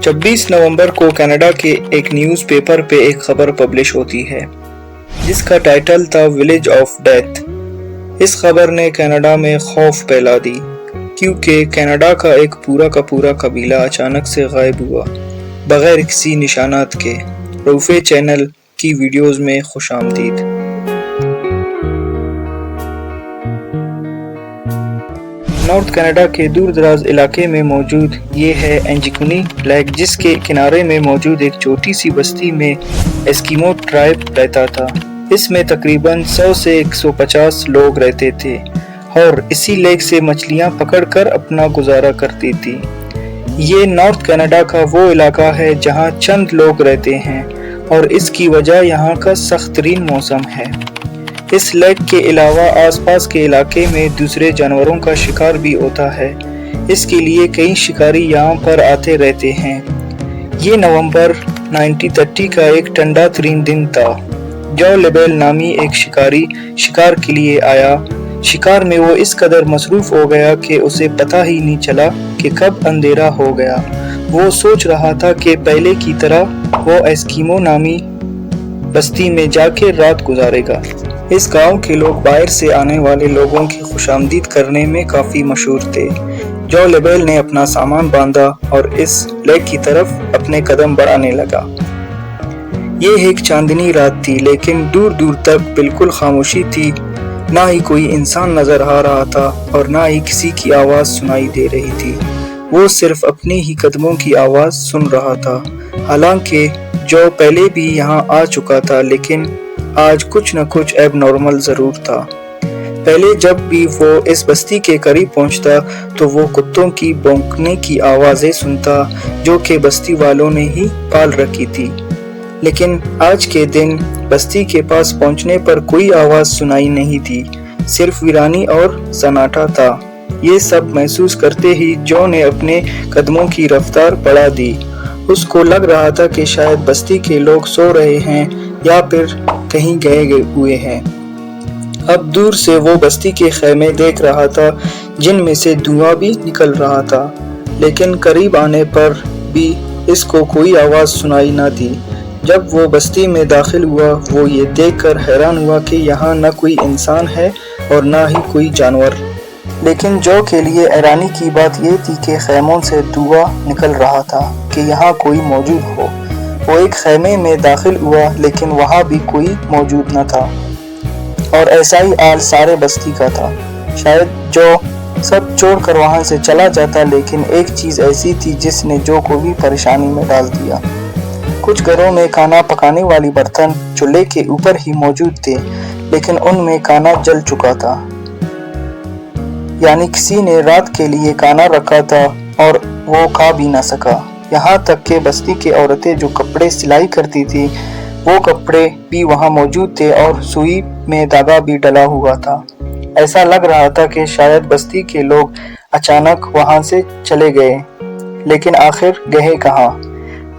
26 नवंबर को कनाडा के एक न्यूज़पेपर पे एक खबर पब्लिश होती है जिसका टाइटल था विलेज ऑफ डेथ। इस खबर ने कनाडा में खौफ फैला दी क्योंकि कनाडा का एक पूरा कबीला अचानक से गायब हुआ बगैर किसी निशानात के। रूफे चैनल की वीडियोस में खुशामदीद। नॉर्थ कनाडा के दूर दराज इलाके में मौजूद ये है एंजिकुनी लेक, जिसके किनारे में मौजूद एक छोटी सी बस्ती में एस्किमो ट्राइब रहता था। इसमें तकरीबन 100 से 150 लोग रहते थे और इसी लेक से मछलियां पकड़कर अपना गुजारा करती थी। ये नॉर्थ कनाडा का वो इलाका है जहां चंद लोग रहते हैं और इसकी वजह यहाँ का सख्त तरीन मौसम है। इस लेक के अलावा आसपास के इलाके में दूसरे जानवरों का शिकार भी होता है, इसके लिए कई शिकारी यहाँ पर आते रहते हैं। ये नवंबर 1930 का एक ठंडा तरीन दिन था। जो लेबेल नामी एक शिकारी शिकार के लिए आया। शिकार में वो इस कदर मसरूफ हो गया कि उसे पता ही नहीं चला कि कब अंधेरा हो गया। वो सोच रहा था कि पहले की तरह वो एस्किमो नामी बस्ती में जाके रात गुजारेगा। इस गांव के लोग बाहर से आने वाले लोगों की खुशामदीद करने में काफी मशहूर थे। जो लेबेल ने अपना सामान बांधा और इस लेक की तरफ अपने कदम बढ़ाने लगा। ये एक चांदनी रात थी, लेकिन दूर दूर तक बिल्कुल खामोशी थी। ना ही कोई इंसान नजर आ रहा था और ना ही किसी की आवाज सुनाई दे रही थी। वो सिर्फ अपने ही कदमों की आवाज सुन रहा था। हालांकि जो पहले भी यहाँ आ चुका था, लेकिन आज कुछ न कुछ एबनॉर्मल जरूर था। पहले जब भी वो इस बस्ती के करीब पहुंचता तो वो कुत्तों की भौंकने की आवाजें सुनता जो कि बस्ती वालों ने ही पाल रखी थी। लेकिन आज के दिन बस्ती के पास पहुंचने पर कोई आवाज सुनाई नहीं थी, सिर्फ वीरानी और सन्नाटा था। ये सब महसूस करते ही जो ने अपने कदमों की रफ्तार बढ़ा दी। उसको लग रहा था कि शायद बस्ती के लोग सो रहे हैं या फिर कहीं गए हुए हैं। अब दूर से वो बस्ती के खेमे देख रहा था जिनमें से धुआं भी निकल रहा था, लेकिन करीब आने पर भी इसको कोई आवाज सुनाई न दी। जब वो बस्ती में दाखिल हुआ वो ये देखकर हैरान हुआ कि यहाँ न कोई इंसान है और न ही कोई जानवर। लेकिन जो के लिए हैरानी की बात ये थी कि खेमों से धुआं निकल रहा था कि यहाँ कोई मौजूद हो। वो एक खेमे में दाखिल हुआ, लेकिन वहाँ भी कोई मौजूद न था और ऐसा ही हाल सारे बस्ती का था। शायद जो सब छोड़कर वहाँ से चला जाता, लेकिन एक चीज ऐसी थी जिसने जो को भी परेशानी में डाल दिया। कुछ घरों में खाना पकाने वाली बर्तन चूल्हे के ऊपर ही मौजूद थे, लेकिन उनमें खाना जल चुका था, यानी किसी ने रात के लिए खाना रखा था और वो खा भी ना सका। यहाँ तक के बस्ती के औरतें जो कपड़े सिलाई करती थी वो कपड़े भी वहाँ मौजूद थे और सुई में धागा भी डला हुआ था। ऐसा लग रहा था कि शायद बस्ती के लोग अचानक वहाँ से चले गए, लेकिन आखिर गए कहाँ।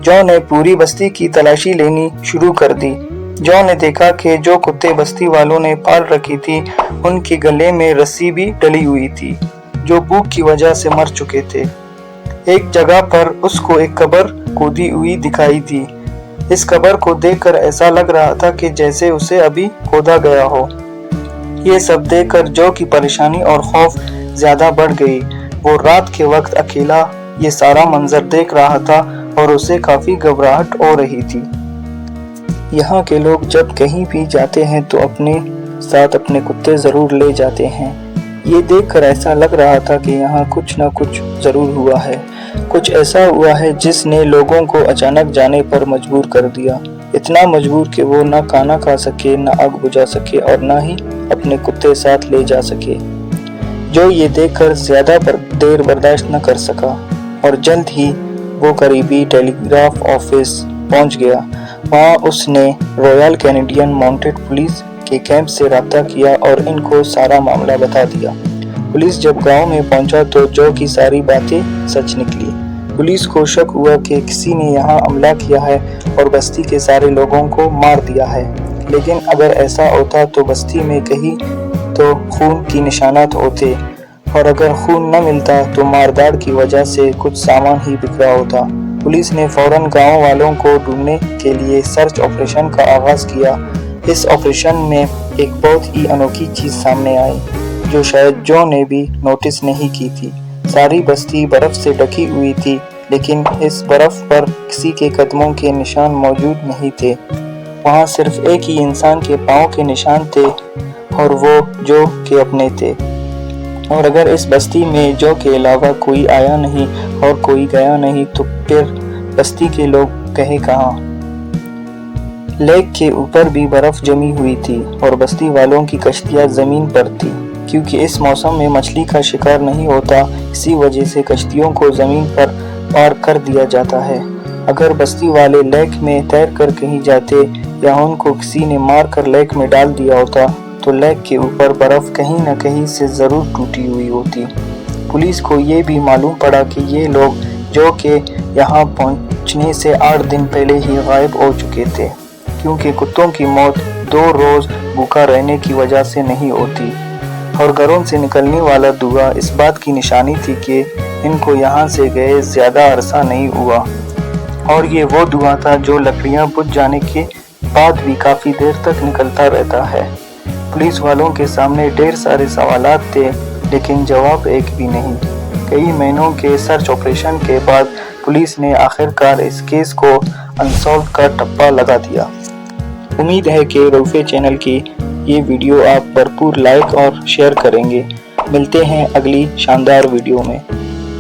जो ने पूरी बस्ती की तलाशी लेनी शुरू कर दी। जो ने देखा कि जो कुत्ते बस्ती वालों ने पाल रखी थी उनके गले में रस्सी भी डली हुई थी, जो भूख की वजह से मर चुके थे। एक जगह पर उसको एक कब्र खोदी हुई दिखाई दी। इस कब्र को देखकर ऐसा लग रहा था कि जैसे उसे अभी खोदा गया हो। ये सब देखकर जो की परेशानी और खौफ ज्यादा बढ़ गई। वो रात के वक्त अकेला ये सारा मंजर देख रहा था और उसे काफी घबराहट हो रही थी। यहाँ के लोग जब कहीं भी जाते हैं तो अपने साथ अपने कुत्ते जरूर ले जाते हैं। ये देखकर ऐसा लग रहा था कि यहाँ कुछ ना कुछ जरूर हुआ है। कुछ ऐसा हुआ है जिसने लोगों को अचानक जाने पर मजबूर कर दिया। इतना मजबूर कि वो ना खाना खा सके, ना आग बुझा सके और ना ही अपने कुत्ते साथ ले जा सके। जो ये देखकर ज्यादा देर बर्दाश्त न कर सका और जल्द ही वो करीबी टेलीग्राफ ऑफिस पहुंच गया। वहाँ उसने रॉयल कैनेडियन माउंटेड पुलिस के कैंप से राब्ता किया और इनको सारा मामला बता दिया। पुलिस जब गांव में पहुंचा तो जो की सारी बातें सच निकली। पुलिस को शक हुआ कि किसी ने यहाँ हमला किया है और बस्ती के सारे लोगों को मार दिया है। लेकिन अगर ऐसा होता तो बस्ती में कहीं तो खून की निशानात होते और अगर खून न मिलता तो मारदाड़ की वजह से कुछ सामान ही बिखरा होता। पुलिस ने फौरन गांव वालों को ढूंढने के लिए सर्च ऑपरेशन का आगाज किया। इस ऑपरेशन में एक बहुत ही अनोखी चीज सामने आई जो शायद जो ने भी नोटिस नहीं की थी। सारी बस्ती बर्फ से ढकी हुई थी, लेकिन इस बर्फ पर किसी के कदमों के निशान मौजूद नहीं थे। वहां सिर्फ एक ही इंसान के पाँव के निशान थे और वो जो के अपने थे। और अगर इस बस्ती में जो के अलावा कोई आया नहीं और कोई गया नहीं तो फिर बस्ती के लोग गए कहाँ? लेक के ऊपर भी बर्फ जमी हुई थी और बस्ती वालों की कश्तियां जमीन पर थी। क्योंकि इस मौसम में मछली का शिकार नहीं होता, इसी वजह से कश्तियों को जमीन पर पार कर दिया जाता है। अगर बस्ती वाले लेक में तैर कर कहीं जाते या उनको किसी ने मार कर लेक में डाल दिया होता तो लेक के ऊपर बर्फ कहीं न कहीं से जरूर टूटी हुई होती। पुलिस को ये भी मालूम पड़ा कि ये लोग जो के यहाँ पहुँचने से 8 दिन पहले ही गायब हो चुके थे, क्योंकि कुत्तों की मौत 2 रोज भूखा रहने की वजह से नहीं होती और घरों से निकलने वाला धुआं इस बात की निशानी थी कि इनको यहाँ से गए ज्यादा अरसा नहीं हुआ। और ये वो धुआं था जो लकड़ियाँ बुझ जाने के बाद भी काफी देर तक निकलता रहता है। पुलिस वालों के सामने ढेर सारे सवालात थे, लेकिन जवाब एक भी नहीं। कई महीनों के सर्च ऑपरेशन के बाद पुलिस ने आखिरकार इस केस को अनसॉल्व का टप्पा लगा दिया। उम्मीद है कि रऊफ़े चैनल की ये वीडियो आप भरपूर लाइक और शेयर करेंगे। मिलते हैं अगली शानदार वीडियो में।